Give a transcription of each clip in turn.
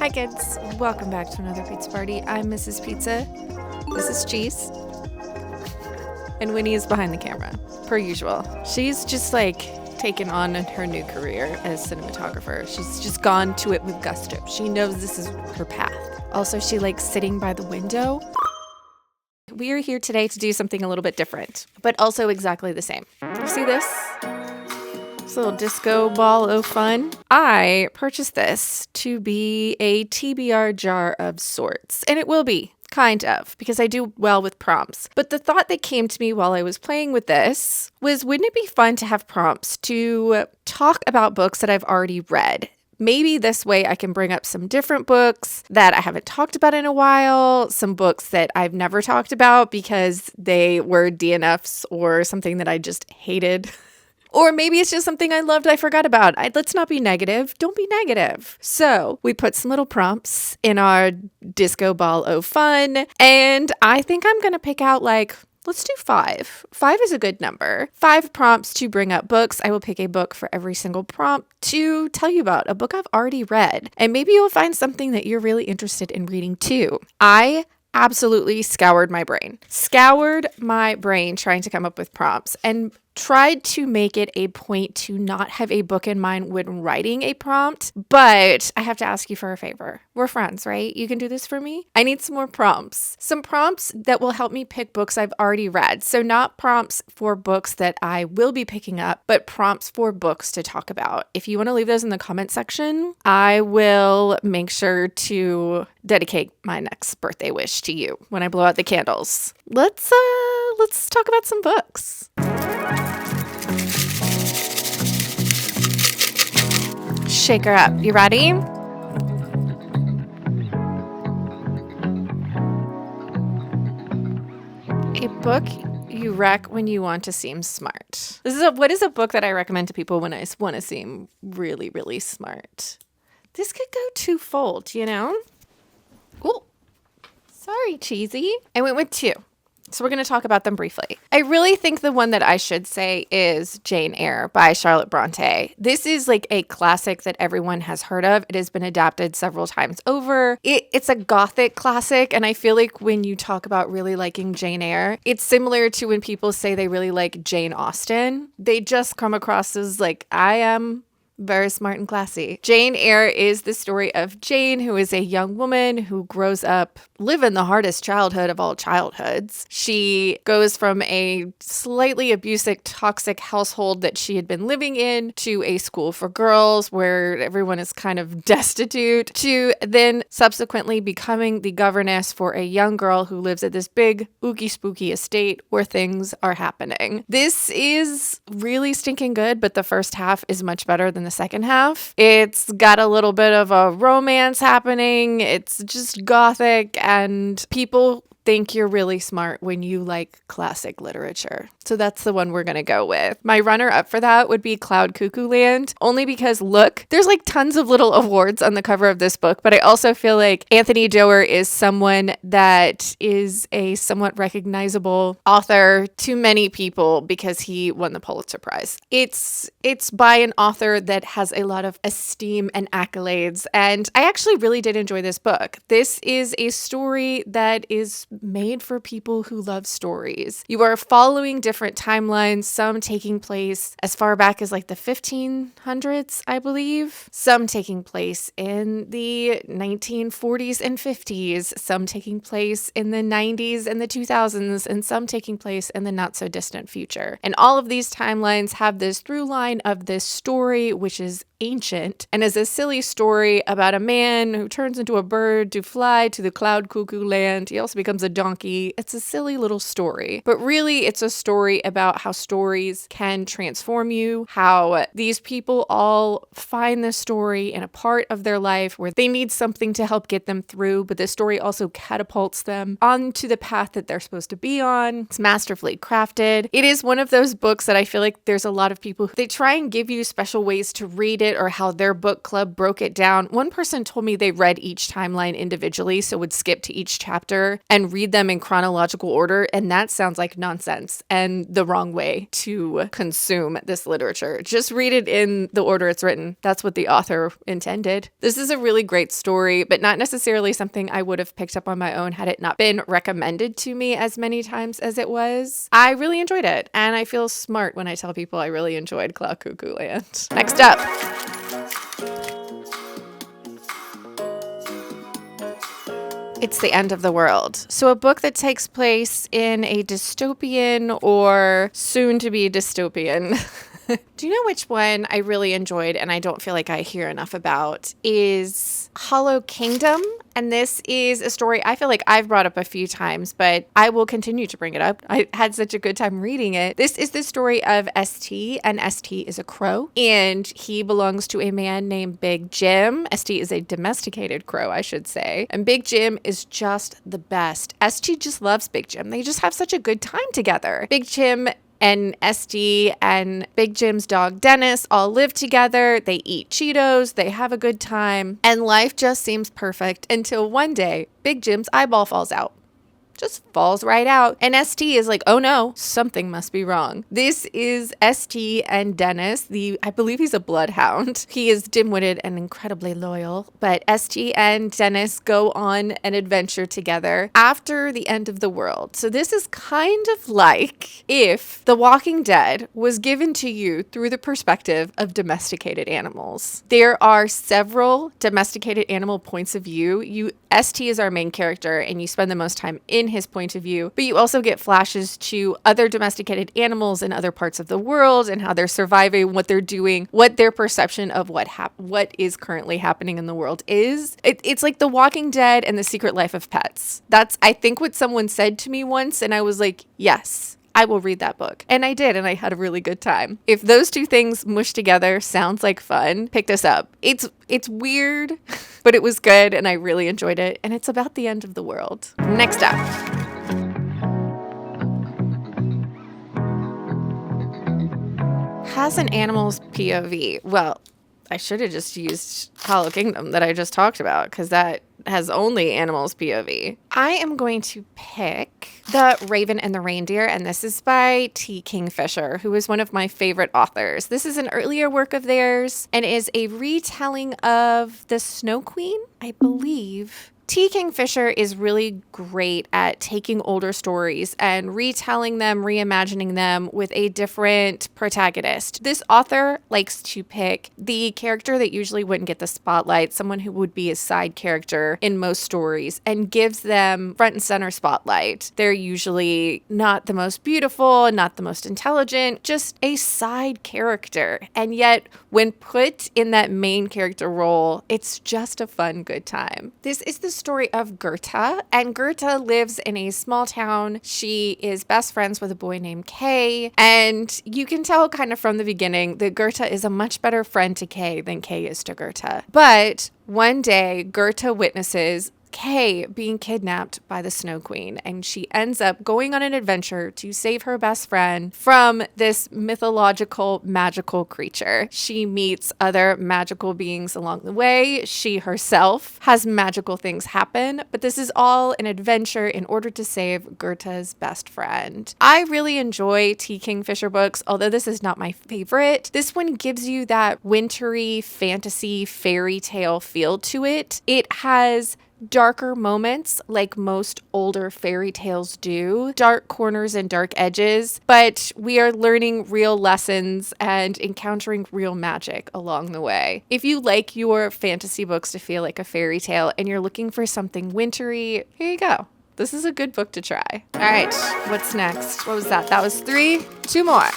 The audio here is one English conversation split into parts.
Hi kids, welcome back to another pizza party. I'm Mrs. Pizza. This is Cheese. And Winnie is behind the camera, per usual. She's just taken on her new career as cinematographer. She's just gone to it with gusto. She knows this is her path. Also, she likes sitting by the window. We are here today to do something a little bit different, but also exactly the same. You see this? This little disco ball of fun. I purchased this to be a TBR jar of sorts, and it will be. Kind of, because I do well with prompts. But the thought that came to me while I was playing with this was, wouldn't it be fun to have prompts to talk about books that I've already read? Maybe this way I can bring up some different books that I haven't talked about in a while, some books that I've never talked about because they were DNFs or something that I just hated. Or maybe it's just something I loved I forgot about. Let's not be negative. Don't be negative. So we put some little prompts in our disco ball of fun. And I think I'm going to pick out let's do 5. 5 is a good number. 5 prompts to bring up books. I will pick a book for every single prompt to tell you about a book I've already read. And maybe you'll find something that you're really interested in reading too. I absolutely scoured my brain trying to come up with prompts and tried to make it a point to not have a book in mind when writing a prompt, but I have to ask you for a favor. We're friends, right? You can do this for me? I need some more prompts. Some prompts that will help me pick books I've already read. So not prompts for books that I will be picking up, but prompts for books to talk about. If you want to leave those in the comment section, I will make sure to dedicate my next birthday wish to you when I blow out the candles. Let's talk about some books. Shake her up. You ready? A book you rec when you want to seem smart. What is a book that I recommend to people when I want to seem really, really smart? This could go twofold, you know? Oh, sorry, Cheesy. I went with 2. So we're going to talk about them briefly. I really think the one that I should say is Jane Eyre by Charlotte Bronte. This is a classic that everyone has heard of. It has been adapted several times over. It's a gothic classic, and I feel like when you talk about really liking Jane Eyre, it's similar to when people say they really like Jane Austen. They just come across as I am very smart and classy. Jane Eyre is the story of Jane, who is a young woman who grows up living the hardest childhood of all childhoods. She goes from a slightly abusive, toxic household that she had been living in to a school for girls where everyone is kind of destitute, to then subsequently becoming the governess for a young girl who lives at this big, ooky spooky estate where things are happening. This is really stinking good, but the first half is much better than the second half. It's got a little bit of a romance happening. It's just gothic, and people think you're really smart when you like classic literature. So that's the one we're going to go with. My runner-up for that would be Cloud Cuckoo Land, only because, look, there's tons of little awards on the cover of this book, but I also feel like Anthony Doeer is someone that is a somewhat recognizable author to many people because he won the Pulitzer Prize. It's by an author that has a lot of esteem and accolades, and I actually really did enjoy this book. This is a story that is made for people who love stories. You are following different timelines, some taking place as far back as the 1500s, I believe. Some taking place in the 1940s and 50s, some taking place in the 90s and the 2000s, and some taking place in the not so distant future. And all of these timelines have this through line of this story, which is ancient and is a silly story about a man who turns into a bird to fly to the Cloud Cuckoo Land. He also becomes a donkey. It's a silly little story, but really it's a story about how stories can transform you, how these people all find this story in a part of their life where they need something to help get them through, but the story also catapults them onto the path that they're supposed to be on. It's masterfully crafted. It is one of those books that I feel like there's a lot of people, they try and give you special ways to read it or how their book club broke it down. One person told me they read each timeline individually, so would skip to each chapter and read them in chronological order. And that sounds like nonsense and the wrong way to consume this literature. Just read it in the order it's written. That's what the author intended. This is a really great story, but not necessarily something I would have picked up on my own had it not been recommended to me as many times as it was. I really enjoyed it, and I feel smart when I tell people I really enjoyed Khaw Cuckoo Land. Next up. It's the End of the World. So a book that takes place in a dystopian or soon to be dystopian. Do you know which one I really enjoyed and I don't feel like I hear enough about is Hollow Kingdom? And this is a story I feel like I've brought up a few times, but I will continue to bring it up. I had such a good time reading it. This is the story of ST, and ST is a crow, and he belongs to a man named Big Jim. ST is a domesticated crow, I should say. And Big Jim is just the best. ST just loves Big Jim. They just have such a good time together. Big Jim and ST and Big Jim's dog Dennis all live together. They eat Cheetos. They have a good time. And life just seems perfect until one day, Big Jim's eyeball falls out. Just falls right out. And ST is like, oh no, something must be wrong. This is ST and Dennis. I believe he's a bloodhound. He is dim-witted and incredibly loyal. But ST and Dennis go on an adventure together after the end of the world. So this is kind of like if The Walking Dead was given to you through the perspective of domesticated animals. There are several domesticated animal points of view. ST is our main character, and you spend the most time in his point of view, but you also get flashes to other domesticated animals in other parts of the world and how they're surviving, what they're doing, what their perception of what is currently happening in the world is. It's like The Walking Dead and The Secret Life of Pets. That's, I think, what someone said to me once, and I was like, yes, I will read that book. And I did, and I had a really good time. If those two things mushed together sounds like fun, pick this up. It's weird, but it was good, and I really enjoyed it. And it's about the end of the world. Next up. Has an animal's POV. Well, I should have just used Hollow Kingdom that I just talked about, because that has only animals POV. I am going to pick The Raven and the Reindeer, and this is by T. Kingfisher, who is one of my favorite authors. This is an earlier work of theirs and is a retelling of The Snow Queen, I believe. T. Kingfisher is really great at taking older stories and retelling them, reimagining them with a different protagonist. This author likes to pick the character that usually wouldn't get the spotlight, someone who would be a side character in most stories, and gives them front and center spotlight. They're usually not the most beautiful, not the most intelligent, just a side character. And yet, when put in that main character role, it's just a fun, good time. This is the story of Goethe, and Goethe lives in a small town. She is best friends with a boy named Kay, and you can tell kind of from the beginning that Goethe is a much better friend to Kay than Kay is to Goethe. But one day, Goethe witnesses Kay being kidnapped by the Snow Queen, and she ends up going on an adventure to save her best friend from this mythological magical creature. She meets other magical beings along the way. She herself has magical things happen, but this is all an adventure in order to save Goethe's best friend. I really enjoy T. Kingfisher books, although this is not my favorite. This one gives you that wintry fantasy fairy tale feel to it. It has darker moments like most older fairy tales do, dark corners and dark edges, but we are learning real lessons and encountering real magic along the way. If you like your fantasy books to feel like a fairy tale and you're looking for something wintry, here you go. This is a good book to try. All right, what's next? What was that? That was 3. 2 more.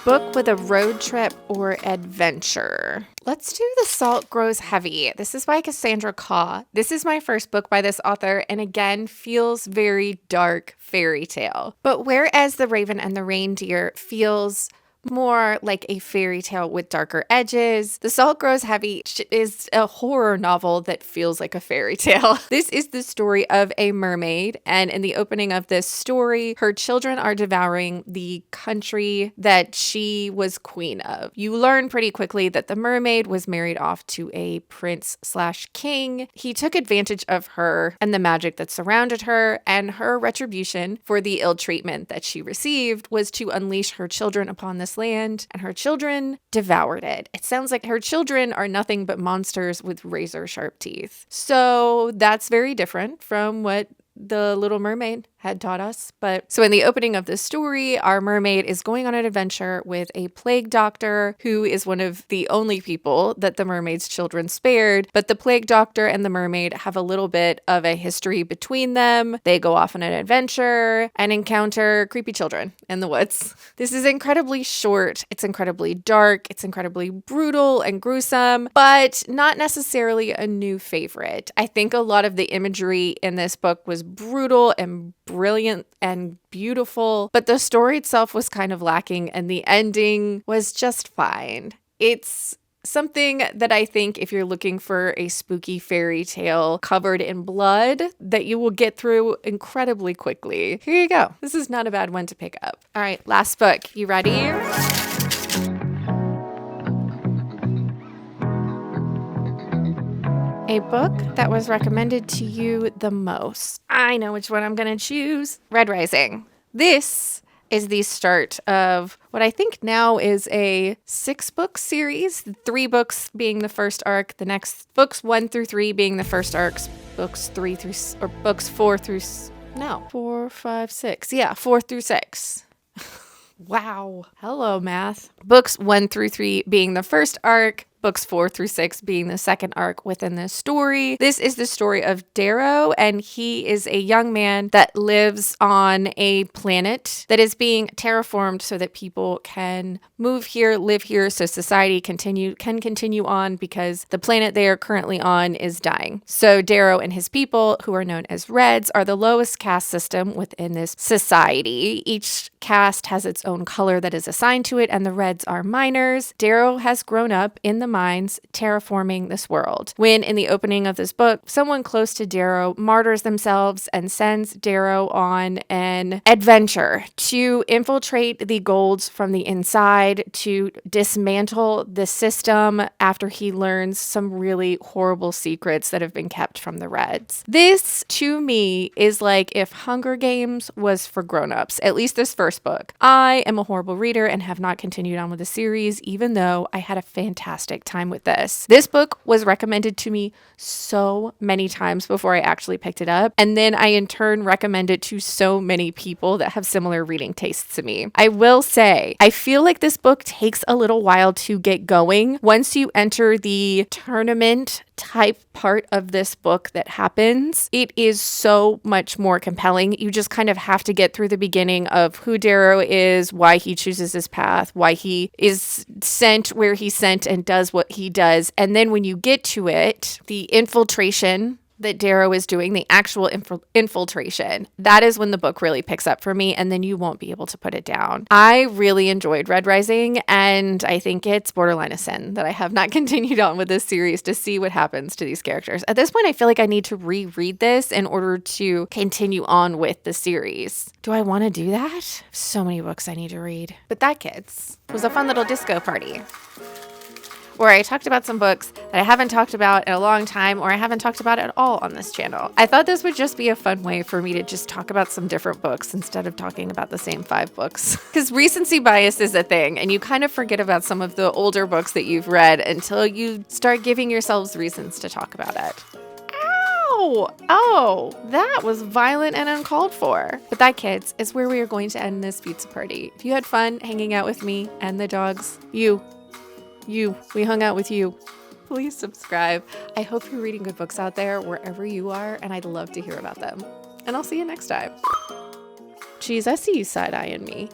Book with a road trip or adventure. Let's do The Salt Grows Heavy. This is by Cassandra Khaw. This is my first book by this author, and again, feels very dark fairy tale. But whereas The Raven and the Reindeer feels more like a fairy tale with darker edges. The Salt Grows Heavy is a horror novel that feels like a fairy tale. This is the story of a mermaid, and in the opening of this story, her children are devouring the country that she was queen of. You learn pretty quickly that the mermaid was married off to a prince/king. He took advantage of her and the magic that surrounded her, and her retribution for the ill treatment that she received was to unleash her children upon this land, and her children devoured it. It sounds like her children are nothing but monsters with razor sharp teeth. So that's very different from what the Little Mermaid had taught us. But so in the opening of this story, our mermaid is going on an adventure with a plague doctor who is one of the only people that the mermaid's children spared. But the plague doctor and the mermaid have a little bit of a history between them. They go off on an adventure and encounter creepy children in the woods. This is incredibly short. It's incredibly dark. It's incredibly brutal and gruesome, but not necessarily a new favorite. I think a lot of the imagery in this book was brutal and brilliant and beautiful, but the story itself was kind of lacking and the ending was just fine. It's something that I think if you're looking for a spooky fairy tale covered in blood, that you will get through incredibly quickly. Here you go. This is not a bad one to pick up. All right, last book. You ready? A book that was recommended to you the most. I know which one I'm going to choose. Red Rising. This is the start of what I think now is a 6-book series. 3 books being the first arc, the next books 1 through 3 being the first arcs, books 4 through 6. Wow. Hello, math. Books 1 through 3 being the first arc, books 4 through 6 being the second arc within this story. This is the story of Darrow, and he is a young man that lives on a planet that is being terraformed so that people can move here, live here, so society can continue on because the planet they are currently on is dying. So Darrow and his people, who are known as Reds, are the lowest caste system within this society. Each caste has its own color that is assigned to it, and the Reds are miners. Darrow has grown up in the mines terraforming this world. When in the opening of this book, someone close to Darrow martyrs themselves and sends Darrow on an adventure to infiltrate the golds from the inside, to dismantle the system after he learns some really horrible secrets that have been kept from the Reds. This, to me, is like if Hunger Games was for grown-ups, at least this first book. I am a horrible reader and have not continued on with the series, even though I had a fantastic time with this. This book was recommended to me so many times before I actually picked it up, and then I in turn recommend it to so many people that have similar reading tastes to me. I will say, I feel like this book takes a little while to get going. Once you enter the tournament type part of this book that happens, it is so much more compelling. You just kind of have to get through the beginning of who Darrow is, why he chooses his path, why he is sent where he's sent and does what he does. And then when you get to it, the infiltration that Darrow is doing, the actual infiltration, that is when the book really picks up for me, and then you won't be able to put it down. I really enjoyed Red Rising, and I think it's borderline a sin that I have not continued on with this series to see what happens to these characters. At this point, I feel like I need to reread this in order to continue on with the series. Do I want to do that? So many books I need to read. But that, kids, was a fun little disco party where I talked about some books that I haven't talked about in a long time, or I haven't talked about at all on this channel. I thought this would just be a fun way for me to just talk about some different books instead of talking about the same 5 books. Because recency bias is a thing, and you kind of forget about some of the older books that you've read until you start giving yourselves reasons to talk about it. Oh, that was violent and uncalled for. But that, kids, is where we are going to end this pizza party. If you had fun hanging out with me and the dogs, we hung out with you, please subscribe. I hope you're reading good books out there wherever you are, and I'd love to hear about them. And I'll see you next time. Geez, I see you side-eyeing me.